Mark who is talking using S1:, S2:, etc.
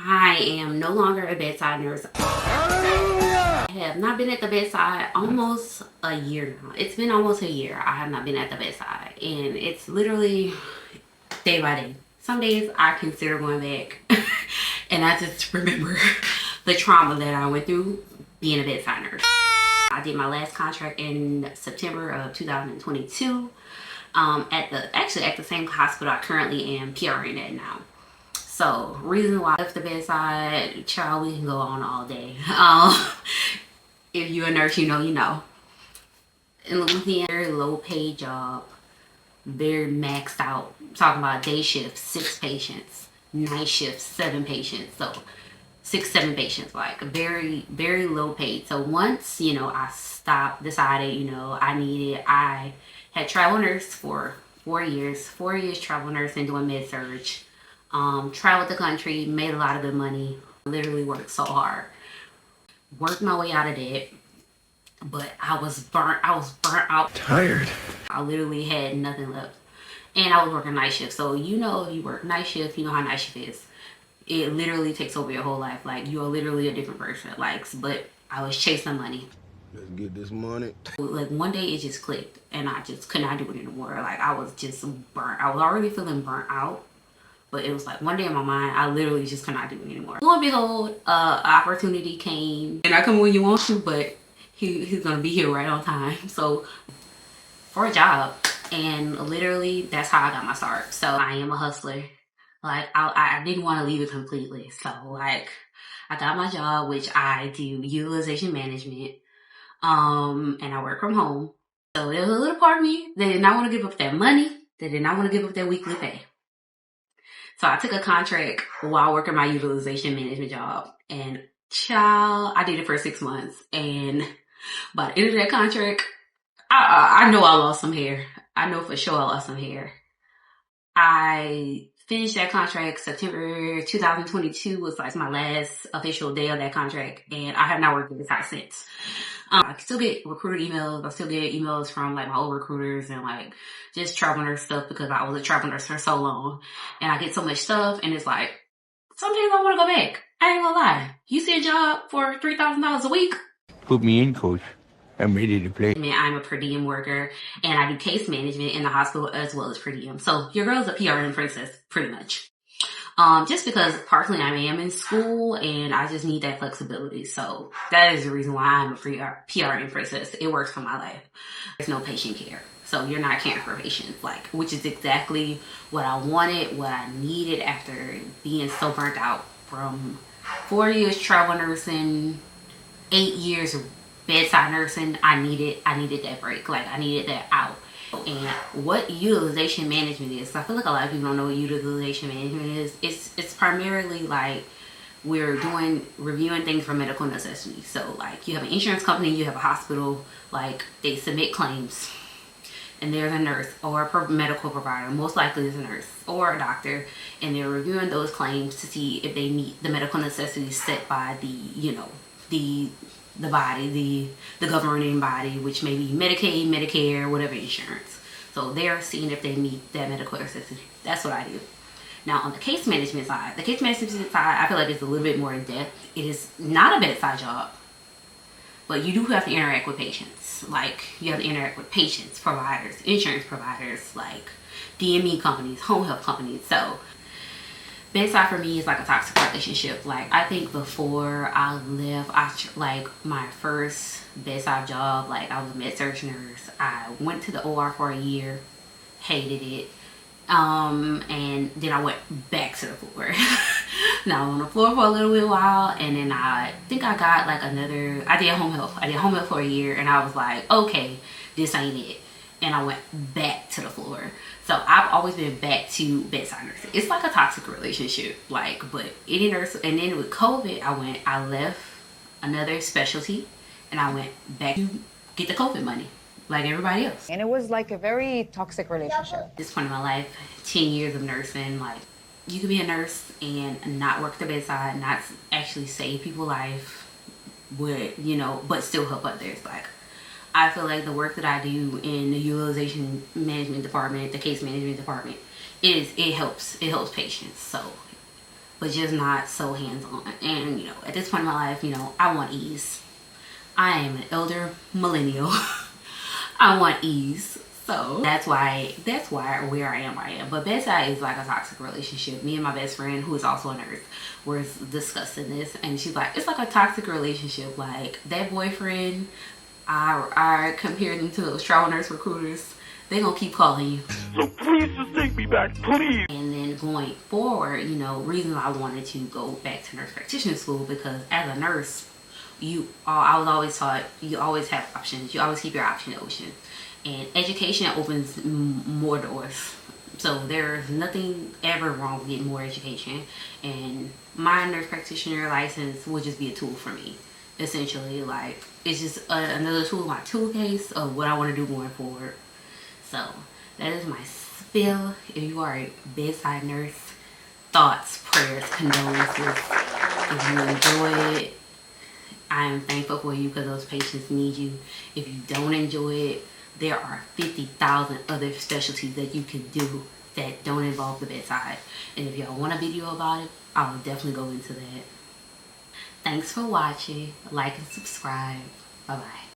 S1: I am no longer a bedside nurse. I have not been at the bedside almost a year now. It's been almost a year I have not been at the bedside, and it's literally day by day. Some days I consider going back and I just remember the trauma that I went through being a bedside nurse. I did my last contract in September of 2022 at the same hospital I currently am PRing at now. So, reason why I left the bedside, child, we can go on all day. If you're a nurse, you know, you know. In Louisiana, very low paid job, very maxed out. I'm talking about day shifts, 6 patients, night shifts, 7 patients. So, 6, 7 patients, like very, very low paid. So once, I decided, I had travel nurse for 4 years travel nurse and doing med surge. Traveled the country, made a lot of good money, literally worked so hard. Worked my way out of debt, but I was burnt out.
S2: Tired.
S1: I literally had nothing left. And I was working night shift. So, if you work night shift, you know how night shift is. It literally takes over your whole life. Like, you are literally a different person. But I was chasing money.
S2: Let's get this money.
S1: Like, one day it just clicked and I just could not do it anymore. Like, I was just burnt. I was already feeling burnt out. But it was like one day in my mind, I literally just could not do it anymore. Lo and behold, opportunity came. And I come when you want to, but he's gonna be here right on time. So, for a job. And literally, that's how I got my start. So, I am a hustler. Like, I didn't want to leave it completely. So, like, I got my job, which I do utilization management. And I work from home. So, there was a little part of me that did not want to give up that money. That did not want to give up that weekly pay. So, I took a contract while working my utilization management job. And, child, I did it for 6 months. And by the end of that contract, I know I lost some hair. I know for sure I lost some hair. I finished that contract. September 2022 was like my last official day of that contract, and I have not worked with this since. I still get recruiter emails. I still get emails from like my old recruiters and like just travel nurse stuff because I was a travel nurse for so long, and I get so much stuff, and it's like sometimes I want to go back. I ain't gonna lie. You see a job for $3,000 a week?
S2: Put me in, coach. I'm ready to play.
S1: I'm a per diem worker, and I do case management in the hospital as well as per diem. So your girl's a PRN princess, pretty much. Just because personally I am in school and I just need that flexibility. So that is the reason why I'm a PRN princess. It works for my life. There's no patient care. So you're not caring for patients, which is exactly what I wanted, what I needed after being so burnt out from 4 years travel nursing, 8 years bedside nursing. I needed that break. Like, I needed that out. And what utilization management is, I feel like a lot of people don't know what utilization management is. It's primarily like we're reviewing things for medical necessity. So like you have an insurance company, you have a hospital, like they submit claims and there's a nurse or a medical provider, most likely is a nurse or a doctor, and they're reviewing those claims to see if they meet the medical necessities set by the body, the governing body, which may be Medicaid, Medicare, whatever insurance. So they're seeing if they meet that medical necessity. That's what I do. Now on the case management side, I feel like it's a little bit more in depth. It is not a bedside job, but you do have to interact with patients. Like, you have to interact with patients, providers, insurance providers, like DME companies, home health companies. So bedside for me is like a toxic relationship. Like, I think before I left, like my first bedside job, like I was a med surg nurse. I went to the OR for a year, hated it. And then I went back to the floor. Now I was on the floor for a little bit while, and then I think I got like I did home health for a year, and I was like, okay, this ain't it. And I went back to the floor. So I've always been back to bedside nursing. It's like a toxic relationship, but any nurse. And then with COVID, I left another specialty, and I went back to get the COVID money, like everybody else.
S3: And it was like a very toxic relationship.
S1: At this point in my life, 10 years of nursing, like, you can be a nurse and not work the bedside, not actually save people's life, but still help others. Like, I feel like the work that I do in the utilization management department, the case management department, it helps patients. So but just not so hands-on. And, you know, at this point in my life, you know, I want ease. I am an elder millennial. I want ease. So that's why where I am. But Bedside is like a toxic relationship. Me and my best friend, who is also a nurse, were discussing this, and she's like, it's like a toxic relationship. Like that boyfriend, I compared them to those travel nurse recruiters. They gonna keep calling you.
S4: So please just take me back, please.
S1: And then going forward, you know, reason I wanted to go back to nurse practitioner school, because as a nurse, I was always taught you always have options. You always keep your option open. And education opens more doors. So there's nothing ever wrong with getting more education. And my nurse practitioner license will just be a tool for me. Essentially, like, it's just another tool in my tool case of what I want to do going forward. So that is my spill. If you are a bedside nurse, thoughts, prayers, condolences. If you enjoy it, I am thankful for you, because those patients need you. If you don't enjoy it, there are 50,000 other specialties that you can do that don't involve the bedside. And if y'all want a video about it, I will definitely go into that. Thanks for watching. Like and subscribe. Bye-bye.